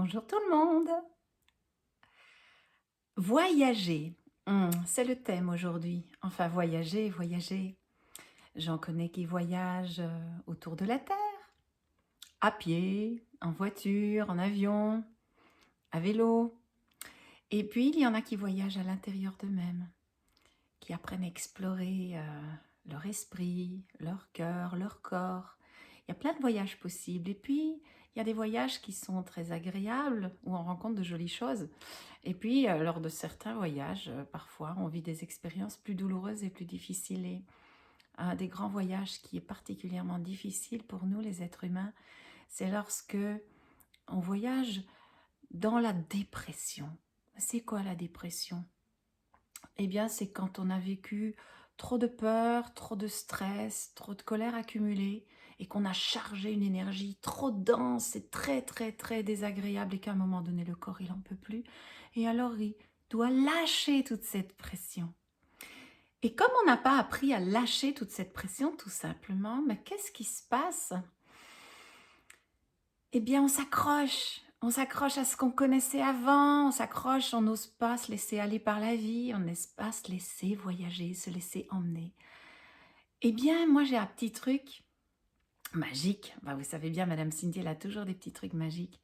Bonjour tout le monde. Voyager, c'est le thème aujourd'hui. Enfin voyager, voyager. J'en connais qui voyagent autour de la Terre, à pied, en voiture, en avion, à vélo. Et puis il y en a qui voyagent à l'intérieur d'eux-mêmes, qui apprennent à explorer leur esprit, leur cœur, leur corps. Il y a plein de voyages possibles. Et puis il y a des voyages qui sont très agréables, où on rencontre de jolies choses. Et puis, lors de certains voyages, parfois, on vit des expériences plus douloureuses et plus difficiles. Et un des grands voyages qui est particulièrement difficile pour nous, les êtres humains, c'est lorsque on voyage dans la dépression. C'est quoi la dépression? Eh bien, c'est quand on a vécu trop de peur, trop de stress, trop de colère accumulée et qu'on a chargé une énergie trop dense et très très très désagréable et qu'à un moment donné le corps il en peut plus et alors il doit lâcher toute cette pression. Et comme on n'a pas appris à lâcher toute cette pression tout simplement, mais qu'est-ce qui se passe? Eh bien, on s'accroche à ce qu'on connaissait avant, on s'accroche, on n'ose pas se laisser aller par la vie, on n'ose pas se laisser voyager, se laisser emmener. Eh bien, moi j'ai un petit truc magique, bah, vous savez bien, Madame Cindy, elle a toujours des petits trucs magiques,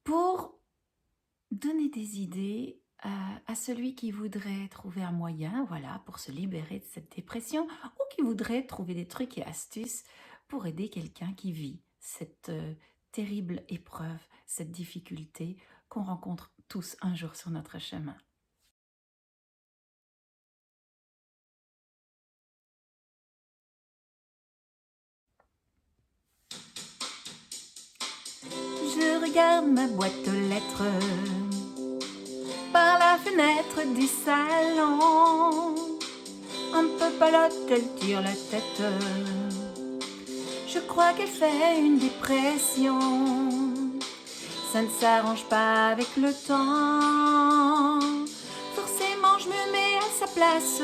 pour donner des idées à celui qui voudrait trouver un moyen, voilà, pour se libérer de cette dépression, ou qui voudrait trouver des trucs et astuces pour aider quelqu'un qui vit cette terrible épreuve, cette difficulté qu'on rencontre tous un jour sur notre chemin. Je regarde ma boîte aux lettres par la fenêtre du salon. Un peu palote, elle tire la tête. Je crois qu'elle fait une dépression. Ça ne s'arrange pas avec le temps. Forcément, je me mets à sa place.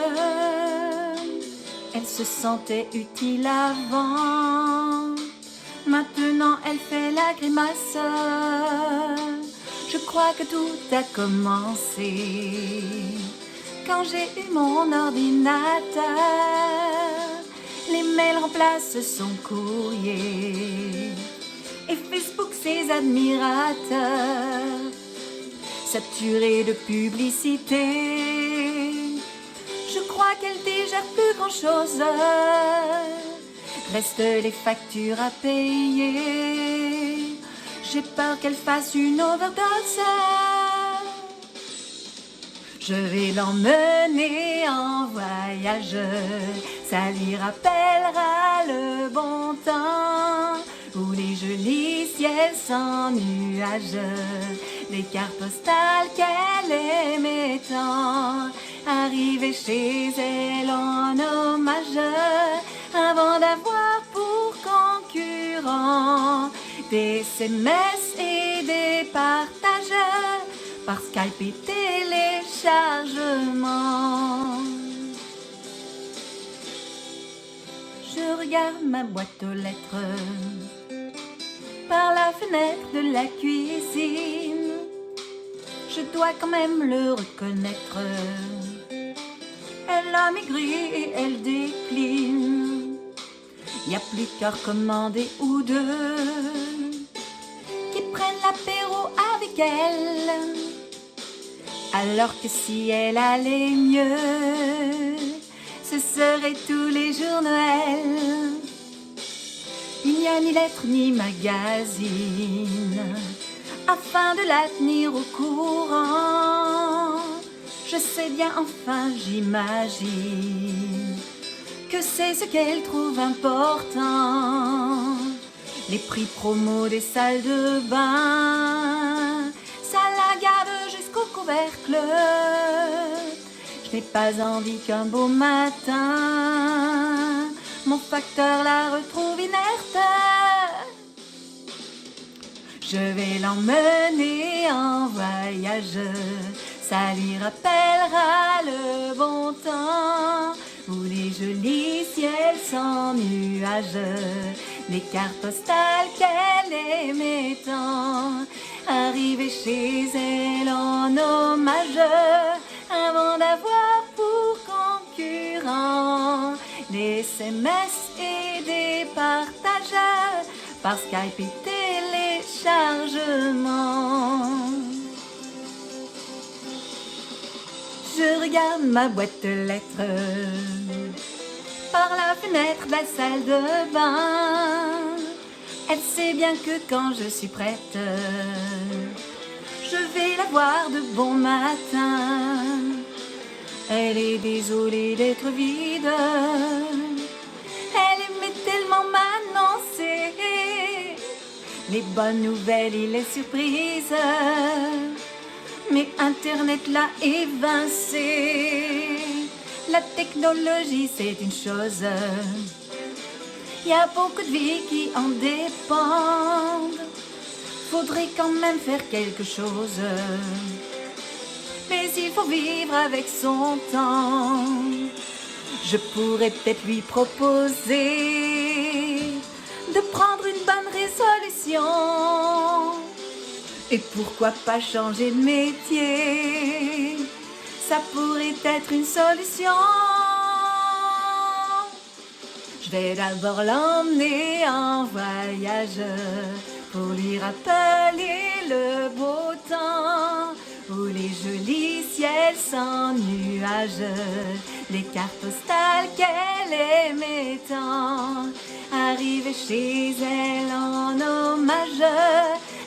Elle se sentait utile avant. Maintenant, elle fait la grimace. Je crois que tout a commencé quand j'ai eu mon ordinateur. Les mails remplacent son courrier et Facebook ses admirateurs. Saturé de publicité, je crois qu'elle digère plus grand chose. Restent les factures à payer. J'ai peur qu'elle fasse une overdose. Je vais l'emmener en voyage. Ça lui rappellera le bon temps où les jolis ciels sans nuages, les cartes postales qu'elle aimait tant, arriver chez elle en hommage, avant d'avoir pour concurrent des SMS et des partages par Skype et téléchargement. Je regarde ma boîte aux lettres par la fenêtre de la cuisine. Je dois quand même le reconnaître. Elle a maigri et elle décline. Y a plus qu'à recommander ou deux qui prennent l'apéro avec elle. Alors que si elle allait mieux, ce serait tous les jours Noël. Il n'y a ni lettre ni magazine afin de la tenir au courant. Je sais bien, enfin j'imagine que c'est ce qu'elle trouve important. Les prix promo des salles de bain, ça la garde jusqu'au couvercle. Je n'ai pas envie qu'un beau matin mon facteur la retrouve inerte. Je vais l'emmener en voyage. Ça lui rappellera le bon temps où les jolis ciels sans nuages, les cartes postales qu'elle aimait tant, Arrivé chez elle en hommage, avant d'avoir pour concurrent des SMS et des partages par Skype et téléchargement. Je regarde ma boîte lettres par la fenêtre de la salle de bain. Elle sait bien que quand je suis prête, je vais la voir de bon matin. Elle est désolée d'être vide, elle aimait tellement m'annoncer les bonnes nouvelles et les surprises, mais Internet l'a évincé. La technologie c'est une chose, il y a beaucoup de vies qui en dépendent. Faudrait quand même faire quelque chose, mais il faut vivre avec son temps. Je pourrais peut-être lui proposer de prendre une bonne résolution. Et pourquoi pas changer de métier? Ça pourrait être une solution. Je vais d'abord l'emmener en voyage pour lui rappeler le beau temps, où les jolis ciels sans nuages, les cartes postales qu'elle aimait tant. Arrivé chez elle en hommage,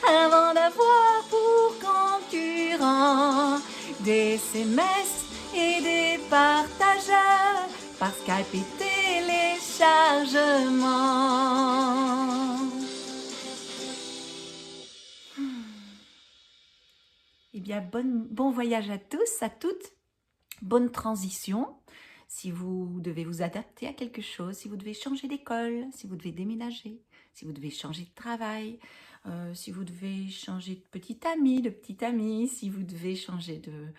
avant d'avoir pour concurrent des SMS et des partages par Skype et téléchargement. Eh bien, bon voyage à tous, à toutes. Bonne transition. Si vous devez vous adapter à quelque chose, si vous devez changer d'école, si vous devez déménager, si vous devez changer de travail, si vous devez changer de petit ami, si vous devez changer de...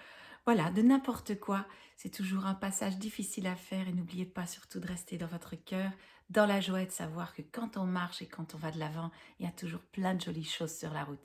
Voilà, de n'importe quoi. C'est toujours un passage difficile à faire et n'oubliez pas surtout de rester dans votre cœur, dans la joie et de savoir que quand on marche et quand on va de l'avant, il y a toujours plein de jolies choses sur la route.